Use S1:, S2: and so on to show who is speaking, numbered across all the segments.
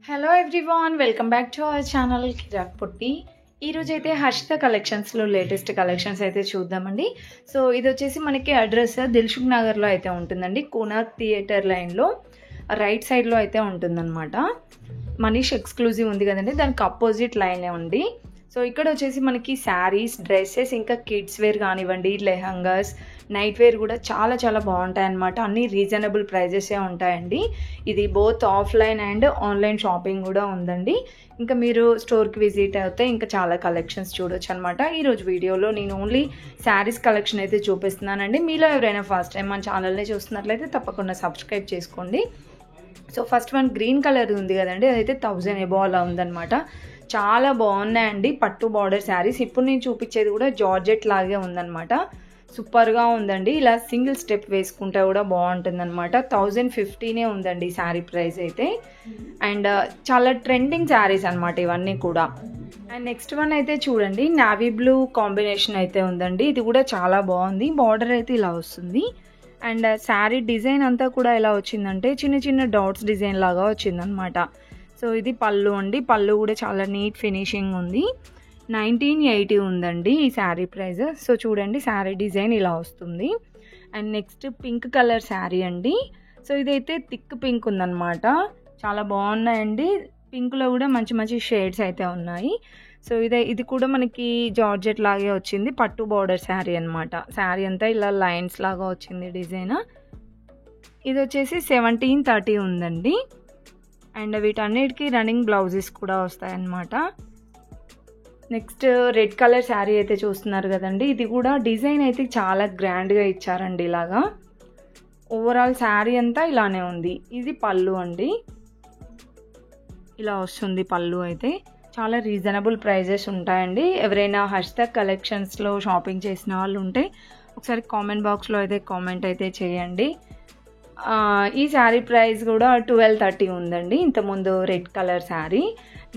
S1: Hello everyone, welcome back to our channel Kirak Putti. ఈరోజు అయితే హర్షిత కలెక్షన్స్లో లేటెస్ట్ కలెక్షన్స్ అయితే చూద్దామండి. సో ఇది వచ్చేసి మనకి అడ్రస్ దిల్సుఖ్ నగర్లో అయితే ఉంటుందండి. కోనార్క్ థియేటర్ లైన్లో రైట్ సైడ్లో అయితే ఉంటుందన్నమాట. మనీష్ ఎక్స్క్లూజివ్ ఉంది కదండి, దానికి అపోజిట్ లైనే ఉంది. సో ఇక్కడ వచ్చేసి మనకి శారీస్, డ్రెస్సెస్, ఇంకా కిడ్స్ వేర్ కానివ్వండి, లెహంగాస్, నైట్ వేర్ కూడా చాలా చాలా బాగుంటాయి అన్నమాట. అన్నీ రీజనబుల్ ప్రైజెసే ఉంటాయండి. ఇది both offline and online shopping కూడా ఉందండి. ఇంకా మీరు స్టోర్కి విజిట్ అయితే ఇంకా చాలా కలెక్షన్స్ చూడొచ్చు అనమాట. ఈరోజు వీడియోలో నేను ఓన్లీ శారీస్ కలెక్షన్ అయితే చూపిస్తున్నానండి. మీలో ఎవరైనా ఫస్ట్ టైం మన ఛానల్ని చూస్తున్నట్లయితే తప్పకుండా సబ్స్క్రైబ్ చేసుకోండి. So first one green colour ఉంది కదండి, అదైతే 1000 ఎబో అలా ఉందన్నమాట. చాలా బాగున్నాయండి పట్టు బార్డర్ శారీస్. ఇప్పుడు నేను చూపించేది కూడా జార్జెట్ లాగే ఉందన్నమాట. సూపర్గా ఉందండి. ఇలా సింగిల్ స్టెప్ వేసుకుంటే కూడా బాగుంటుందన్నమాట. 1050 ఉందండి శారీ ప్రైస్ అయితే. అండ్ చాలా ట్రెండింగ్ శారీస్ అనమాట ఇవన్నీ కూడా. అండ్ నెక్స్ట్ వన్ అయితే చూడండి, నావీ బ్లూ కాంబినేషన్ అయితే ఉందండి. ఇది కూడా చాలా బాగుంది. బార్డర్ అయితే ఇలా వస్తుంది. అండ్ శారీ డిజైన్ అంతా కూడా ఎలా వచ్చిందంటే చిన్న చిన్న డాట్స్ డిజైన్ లాగా వచ్చిందనమాట. సో ఇది పళ్ళు అండి. పళ్ళు కూడా చాలా నీట్ ఫినిషింగ్ ఉంది. 1980 ఉందండి ఈ శారీ ప్రైస్. సో చూడండి, శారీ డిజైన్ ఇలా వస్తుంది. And next pink colour sari అండి. సో ఇదైతే థిక్ పింక్ ఉందన్నమాట. చాలా బాగున్నాయండి. పింక్లో కూడా మంచి మంచి షేడ్స్ అయితే ఉన్నాయి. సో ఇది కూడా మనకి జార్జెట్ లాగే వచ్చింది. పట్టు బార్డర్ శారీ అనమాట. శారీ అంతా ఇలా లైన్స్ లాగా వచ్చింది డిజైన్. ఇది వచ్చేసి 1730 ఉందండి. అండ్ వీటన్నిటికీ రన్నింగ్ బ్లౌజెస్ కూడా వస్తాయన్నమాట. నెక్స్ట్ రెడ్ కలర్ శారీ అయితే చూస్తున్నారు కదండి. ఇది కూడా డిజైన్ అయితే చాలా గ్రాండ్గా ఇచ్చారండి. ఇలాగా ఓవరాల్ శారీ అంతా ఇలానే ఉంది. ఇది పళ్ళు అండి. ఇలా వస్తుంది పళ్ళు అయితే. చాలా రీజనబుల్ ప్రైజెస్ ఉంటాయండి. ఎవరైనా హర్షిత కలెక్షన్స్లో షాపింగ్ చేసిన వాళ్ళు ఉంటే ఒకసారి కామెంట్ బాక్స్లో అయితే కామెంట్ అయితే చేయండి. ఈ శారీ ప్రైస్ కూడా 1230 ఉందండి. ఇంతకుముందు రెడ్ కలర్ శారీ.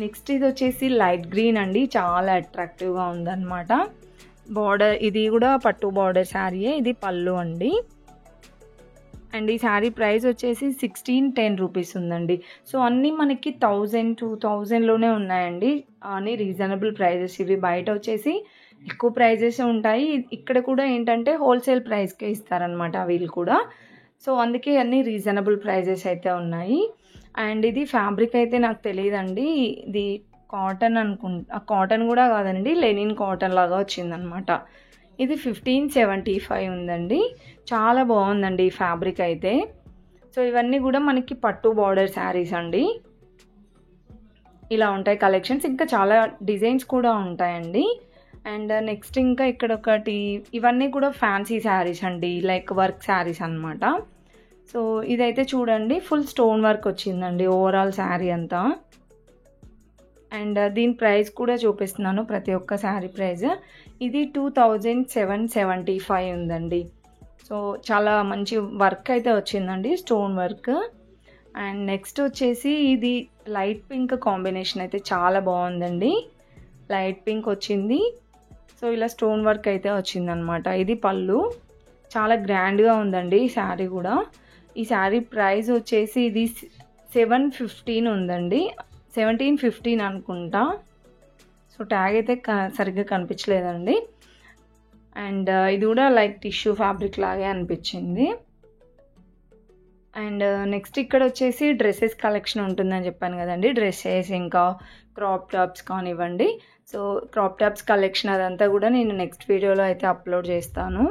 S1: నెక్స్ట్ ఇది వచ్చేసి లైట్ గ్రీన్ అండి. చాలా అట్రాక్టివ్గా ఉందన్నమాట. బార్డర్ ఇది కూడా పట్టు బార్డర్ శారీయే. ఇది పళ్ళు అండి. అండ్ ఈ శారీ ప్రైస్ వచ్చేసి 1610 రూపీస్ ఉందండి. సో అన్నీ మనకి 1000, 2000లోనే ఉన్నాయండి. అన్నీ రీజనబుల్ ప్రైజెస్. ఇవి బయట వచ్చేసి ఎక్కువ ప్రైజెస్ ఉంటాయి. ఇక్కడ కూడా ఏంటంటే హోల్సేల్ ప్రైస్కే ఇస్తారనమాట వీళ్ళు కూడా. సో అందుకే అన్నీ రీజనబుల్ ప్రైజెస్ అయితే ఉన్నాయి. అండ్ ఇది ఫ్యాబ్రిక్ అయితే నాకు తెలియదండి. ఇది కాటన్ అనుకుంటా. కాటన్ కూడా కాదండి, లెనిన్ కాటన్ లాగా వచ్చిందనమాట. ఇది 1575 ఉందండి. చాలా బాగుందండి ఈ ఫ్యాబ్రిక్ అయితే. సో ఇవన్నీ కూడా మనకి పట్టు బార్డర్ శారీస్ అండి. ఇలా ఉంటాయి కలెక్షన్స్. ఇంకా చాలా డిజైన్స్ కూడా ఉంటాయండి. అండ్ నెక్స్ట్ ఇంకా ఇక్కడ ఒకటి, ఇవన్నీ కూడా ఫ్యాన్సీ శారీస్ అండి, లైక్ వర్క్ శారీస్ అనమాట. సో ఇదైతే చూడండి, ఫుల్ స్టోన్ వర్క్ వచ్చిందండి ఓవరాల్ శారీ అంతా. అండ్ దీని ప్రైస్ కూడా చూపిస్తున్నాను, ప్రతి ఒక్క శారీ ప్రైస్. ఇది 2775 ఉందండి. సో చాలా మంచి వర్క్ అయితే వచ్చిందండి, స్టోన్ వర్క్. అండ్ నెక్స్ట్ వచ్చేసి ఇది లైట్ పింక్ కాంబినేషన్ అయితే చాలా బాగుందండి. లైట్ పింక్ వచ్చింది. సో ఇలా స్టోన్ వర్క్ అయితే వచ్చిందనమాట. ఇది పళ్ళు. చాలా గ్రాండ్గా ఉందండి ఈ శారీ కూడా. ఈ శారీ ప్రైస్ వచ్చేసి ఇది 715 ఉందండి. 1715 అనుకుంటా. సో ట్యాగ్ అయితే సరిగ్గా కనిపించలేదండి. అండ్ ఇది కూడా లైక్ టిష్యూ ఫ్యాబ్రిక్ లాగే అనిపించింది. అండ్ నెక్స్ట్ ఇక్కడ వచ్చేసి డ్రెస్సెస్ కలెక్షన్ ఉంటుందని చెప్పాను కదండి. డ్రెస్సెస్ ఇంకా క్రాప్ టాప్స్ కానివ్వండి. సో క్రాప్ టాప్స్ కలెక్షన్ అదంతా కూడా నేను నెక్స్ట్ వీడియోలో అయితే అప్లోడ్ చేస్తాను.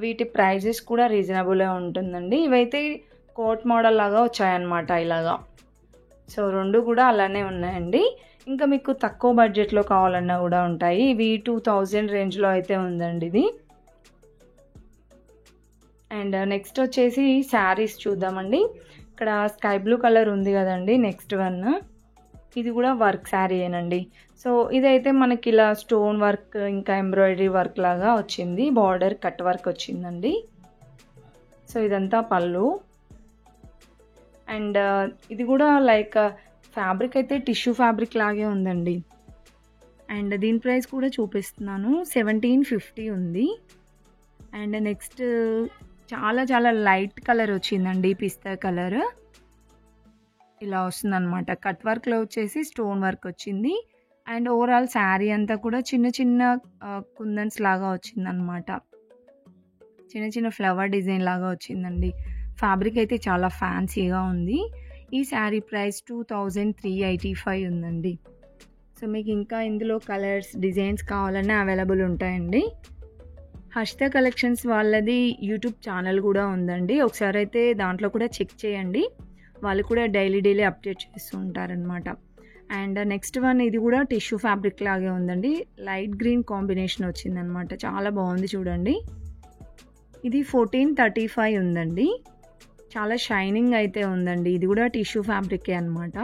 S1: వీటి ప్రైజెస్ కూడా రీజనబుల్గా ఉంటుందండి. ఇవైతే కోట్ మోడల్ లాగా వచ్చాయన్నమాట ఇలాగా. సో రెండు కూడా అలానే ఉన్నాయండి. ఇంకా మీకు తక్కువ బడ్జెట్లో కావాలన్నా కూడా ఉంటాయి. ఇవి 2000 రేంజ్లో అయితే ఉందండి ఇది. అండ్ నెక్స్ట్ వచ్చేసి శారీస్ చూద్దామండి. ఇక్కడ స్కై బ్లూ కలర్ ఉంది కదండి, నెక్స్ట్ వన్. ఇది కూడా వర్క్ శారీ ఏనండి. సో ఇదైతే మనకి ఇలా స్టోన్ వర్క్ ఇంకా ఎంబ్రాయిడరీ వర్క్ లాగా వచ్చింది. బార్డర్ కట్ వర్క్ వచ్చిందండి. సో ఇదంతా పళ్ళు. అండ్ ఇది కూడా లైక్ ఫ్యాబ్రిక్ అయితే టిష్యూ ఫ్యాబ్రిక్ లాగే ఉందండి. అండ్ దీని ప్రైస్ కూడా చూపిస్తున్నాను, 1750 ఉంది. అండ్ నెక్స్ట్ చాలా చాలా లైట్ కలర్ వచ్చిందండి, పిస్తా కలర్. ఇలా వస్తుందన్నమాట. కట్ వర్క్‌లో వచ్చేసి స్టోన్ వర్క్ వచ్చింది. అండ్ ఓవరాల్ శారీ అంతా కూడా చిన్న చిన్న కుందన్స్ లాగా వచ్చిందన్నమాట. చిన్న చిన్న ఫ్లవర్ డిజైన్ లాగా వచ్చిందండి. ఫ్యాబ్రిక్ అయితే చాలా ఫ్యాన్సీగా ఉంది. ఈ శారీ ప్రైస్ 2385 ఉందండి. సో మీకు ఇంకా ఇందులో కలర్స్, డిజైన్స్ కావాలన్నా అవైలబుల్ ఉంటాయండి. హర్షిత కలెక్షన్స్ వాళ్ళది యూట్యూబ్ ఛానల్ కూడా ఉందండి. ఒకసారి అయితే దాంట్లో కూడా చెక్ చేయండి. వాళ్ళు కూడా డైలీ అప్డేట్ చేస్తూ ఉంటారనమాట. అండ్ నెక్స్ట్ వన్ ఇది కూడా టిష్యూ ఫ్యాబ్రిక్ లాగే ఉందండి. లైట్ గ్రీన్ కాంబినేషన్ వచ్చిందనమాట. చాలా బాగుంది చూడండి. ఇది 1435 ఉందండి. చాలా షైనింగ్ అయితే ఉందండి. ఇది కూడా టిష్యూ ఫ్యాబ్రికే అనమాట.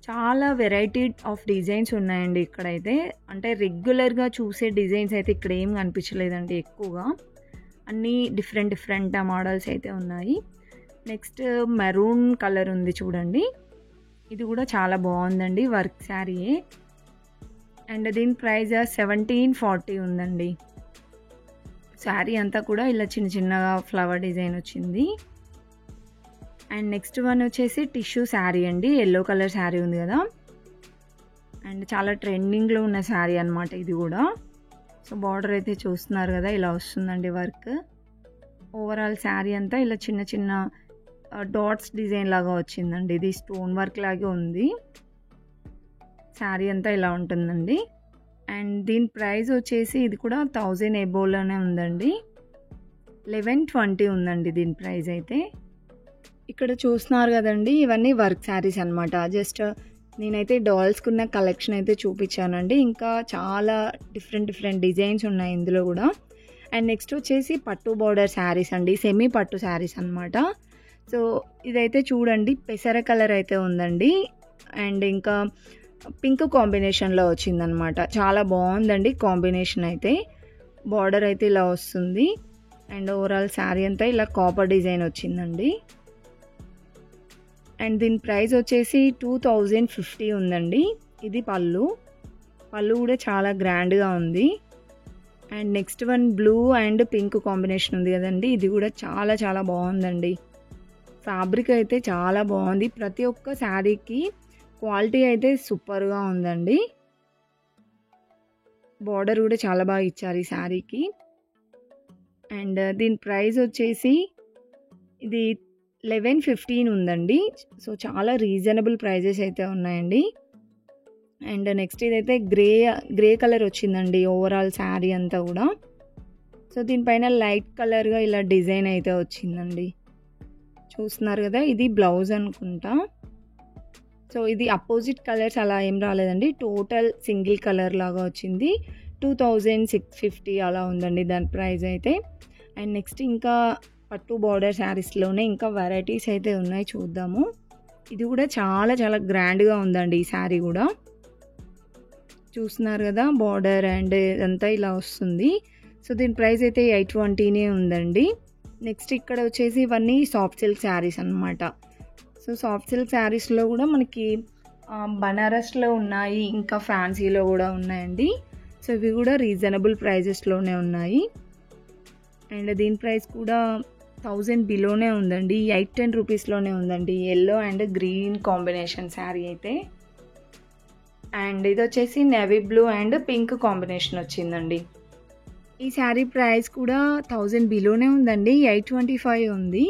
S1: చాలా వెరైటీ ఆఫ్ డిజైన్స్ ఉన్నాయండి ఇక్కడైతే. అంటే రెగ్యులర్గా చూసే డిజైన్స్ అయితే ఇక్కడ ఏం కనిపించలేదండి ఎక్కువగా. అన్నీ డిఫరెంట్ మోడల్స్ అయితే ఉన్నాయి. నెక్స్ట్ మెరూన్ కలర్ ఉంది చూడండి. ఇది కూడా చాలా బాగుందండి. వర్క్ శారీయే. అండ్ దీని ప్రైస్ 1740 ఉందండి. శారీ అంతా కూడా ఇలా చిన్నగా ఫ్లవర్ డిజైన్ వచ్చింది. అండ్ నెక్స్ట్ వన్ వచ్చేసి టిష్యూ శారీ అండి. ఎల్లో కలర్ శారీ ఉంది కదా. అండ్ చాలా ట్రెండింగ్లో ఉన్న శారీ అనమాట ఇది కూడా. సో బార్డర్ అయితే చూస్తున్నారు కదా, ఇలా వస్తుందండి వర్క్. ఓవరాల్ శారీ అంతా ఇలా చిన్న డాట్స్ డిజైన్ లాగా వచ్చిందండి. ఇది స్టోన్ వర్క్ లాగే ఉంది. శారీ అంతా ఇలా ఉంటుందండి. అండ్ దీని ప్రైస్ వచ్చేసి ఇది కూడా 1000 ఎబోలోనే ఉందండి. 1120 ఉందండి దీని ప్రైస్ అయితే. ఇక్కడ చూస్తున్నారు కదండి, ఇవన్నీ వర్క్ శారీస్ అనమాట. జస్ట్ నేనైతే డాల్స్కున్న కలెక్షన్ అయితే చూపించానండి. ఇంకా చాలా డిఫరెంట్ డిజైన్స్ ఉన్నాయి ఇందులో కూడా. అండ్ నెక్స్ట్ వచ్చేసి పట్టు బార్డర్ శారీస్ అండి. సెమీ పట్టు శారీస్ అనమాట. సో ఇదైతే చూడండి, పెసర కలర్ అయితే ఉందండి. అండ్ ఇంకా పింక్ కాంబినేషన్లో వచ్చిందనమాట. చాలా బాగుందండి కాంబినేషన్ అయితే. బార్డర్ అయితే ఇలా వస్తుంది. అండ్ ఓవరాల్ శారీ అంతా ఇలా కాపర్ డిజైన్ వచ్చిందండి. అండ్ దీని ప్రైస్ వచ్చేసి 2050 ఉందండి. ఇది పళ్ళు కూడా చాలా గ్రాండ్గా ఉంది. And next one blue and pink combination ఉంది కదండి. ఇది కూడా చాలా బాగుందండి. ఫ్యాబ్రిక్ అయితే చాలా బాగుంది. ప్రతి ఒక్క శారీకి క్వాలిటీ అయితే సూపర్గా ఉందండి. బార్డర్ కూడా చాలా బాగా ఇచ్చారు ఈ శారీకి. అండ్ దీని ప్రైస్ వచ్చేసి ఇది 1115 ఉందండి. సో చాలా రీజనబుల్ ప్రైజెస్ అయితే ఉన్నాయండి. అండ్ నెక్స్ట్ ఇదైతే గ్రే కలర్ వచ్చిందండి ఓవరాల్ శారీ అంతా కూడా. సో దీనిపైన లైట్ కలర్గా ఇలా డిజైన్ అయితే వచ్చిందండి. చూస్తున్నారు కదా, ఇది బ్లౌజ్ అనుకుంటా. సో ఇది అపోజిట్ కలర్స్ అలా ఏం రాలేదండి. టోటల్ సింగిల్ కలర్ లాగా వచ్చింది. 2650 అలా ఉందండి దాని ప్రైస్ అయితే. అండ్ నెక్స్ట్ ఇంకా పట్టు బార్డర్ శారీస్లోనే ఇంకా వెరైటీస్ అయితే ఉన్నాయి, చూద్దాము. ఇది కూడా చాలా గ్రాండ్గా ఉందండి ఈ శారీ కూడా. చూస్తున్నారు కదా, బార్డర్ అండ్ ఇదంతా ఇలా వస్తుంది. సో దీని ప్రైస్ అయితే 820 ఉందండి. నెక్స్ట్ ఇక్కడ వచ్చేసి ఇవన్నీ సాఫ్ట్ సిల్క్ శారీస్ అనమాట. సో సాఫ్ట్ సిల్క్ శారీస్లో కూడా మనకి బనారస్లో ఉన్నాయి, ఇంకా ఫ్యాన్సీలో కూడా ఉన్నాయండి. సో ఇవి కూడా రీజనబుల్ ప్రైజెస్లోనే ఉన్నాయి. అండ్ దీని ప్రైస్ కూడా 1000 బిలోనే ఉందండి. 810 రూపీస్లోనే ఉందండి. Yellow and green combination sari అయితే. అండ్ ఇది వచ్చేసి navy blue and pink combination వచ్చిందండి. ఈ శారీ ప్రైస్ కూడా 1000 బిలోనే ఉందండి. 825 ఉంది.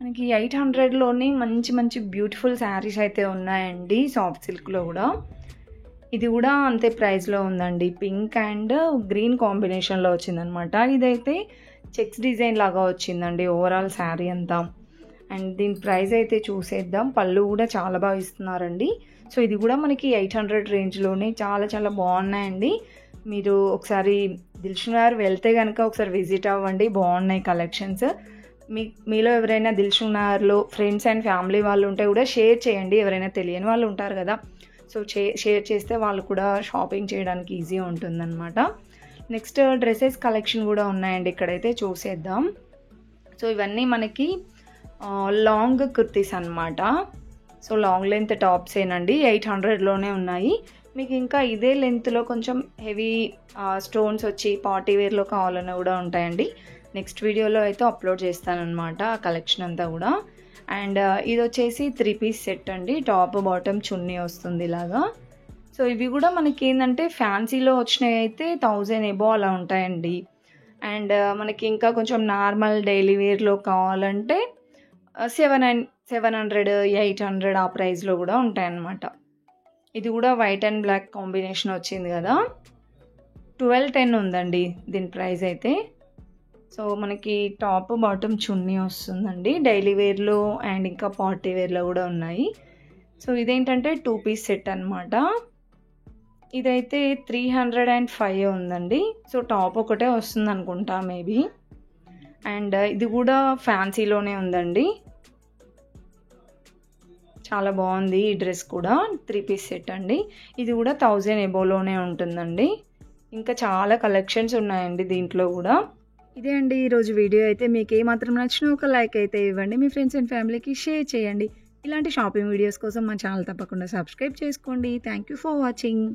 S1: మనకి 800లోని మంచి బ్యూటిఫుల్ శారీస్ అయితే ఉన్నాయండి సాఫ్ట్ సిల్క్లో కూడా. ఇది కూడా అంతే ప్రైస్లో ఉందండి. పింక్ అండ్ గ్రీన్ కాంబినేషన్లో వచ్చిందనమాట. ఇదైతే చెక్స్ డిజైన్ లాగా వచ్చిందండి ఓవరాల్ శారీ అంతా. అండ్ దీని ప్రైస్ అయితే చూసేద్దాం. పళ్ళు కూడా చాలా బాగా ఇస్తున్నారండి. సో ఇది కూడా మనకి 800 రేంజ్లోనే చాలా బాగున్నాయండి. మీరు ఒకసారి దిల్షుక్ నగర్ వెళ్తే కనుక ఒకసారి విజిట్ అవ్వండి. బాగున్నాయి కలెక్షన్స్. మీలో ఎవరైనా దిల్షుక్ నగర్లో ఫ్రెండ్స్ అండ్ ఫ్యామిలీ వాళ్ళు ఉంటే కూడా షేర్ చేయండి. ఎవరైనా తెలియని వాళ్ళు ఉంటారు కదా, సో షేర్ చేస్తే వాళ్ళు కూడా షాపింగ్ చేయడానికి ఈజీ ఉంటుందన్నమాట. నెక్స్ట్ డ్రెస్సెస్ కలెక్షన్ కూడా ఉన్నాయండి ఇక్కడైతే, చూసేద్దాం. సో ఇవన్నీ మనకి లాంగ్ కుర్తీస్ అనమాట. సో లాంగ్ లెంత్ టాప్సేనండి. 800లోనే ఉన్నాయి. మీకు ఇంకా ఇదే లెంత్లో కొంచెం హెవీ స్టోన్స్ వచ్చి పార్టీ వేర్లో కావాలన్నా కూడా ఉంటాయండి. నెక్స్ట్ వీడియోలో అయితే అప్లోడ్ చేస్తానన్నమాట ఆ కలెక్షన్ అంతా కూడా. అండ్ ఇది వచ్చేసి 3 పీస్ సెట్ అండి. టాప్ బాటమ్ చున్నీ వస్తుంది ఇలాగా. సో ఇవి కూడా మనకి ఏంటంటే ఫ్యాన్సీలో వచ్చినవి అయితే 1000 ఎబో అలా ఉంటాయండి. అండ్ మనకి ఇంకా కొంచెం నార్మల్ డైలీ వేర్లో కావాలంటే 700 800 ఆ ప్రైస్లో కూడా ఉంటాయన్నమాట. ఇది కూడా వైట్ అండ్ బ్లాక్ కాంబినేషన్ వచ్చింది కదా, 1210 ఉందండి దీని ప్రైస్ అయితే. సో మనకి టాప్ బాటమ్ చున్నీ వస్తుందండి డైలీ వేర్లో అండ్ ఇంకా పార్టీ వేర్లో కూడా ఉన్నాయి. సో ఇదేంటంటే 2 పీస్ సెట్ అనమాట. ఇదైతే 305 ఉందండి. సో టాప్ ఒకటే వస్తుంది అనుకుంటా మేబీ. అండ్ ఇది కూడా ఫ్యాన్సీలోనే ఉందండి. చాలా బాగుంది ఈ డ్రెస్ కూడా. 3 పీస్ సెట్ అండి. ఇది కూడా 1000 ఎబోలోనే ఉంటుందండి. ఇంకా చాలా కలెక్షన్స్ ఉన్నాయండి దీంట్లో కూడా. ఇదే అండి ఈరోజు వీడియో అయితే. మీకు ఏమాత్రం నచ్చినా ఒక లైక్ అయితే ఇవ్వండి. మీ ఫ్రెండ్స్ అండ్ ఫ్యామిలీకి షేర్ చేయండి. ఇలాంటి షాపింగ్ వీడియోస్ కోసం మా ఛానల్ తప్పకుండా సబ్స్క్రైబ్ చేసుకోండి. Thank you for watching.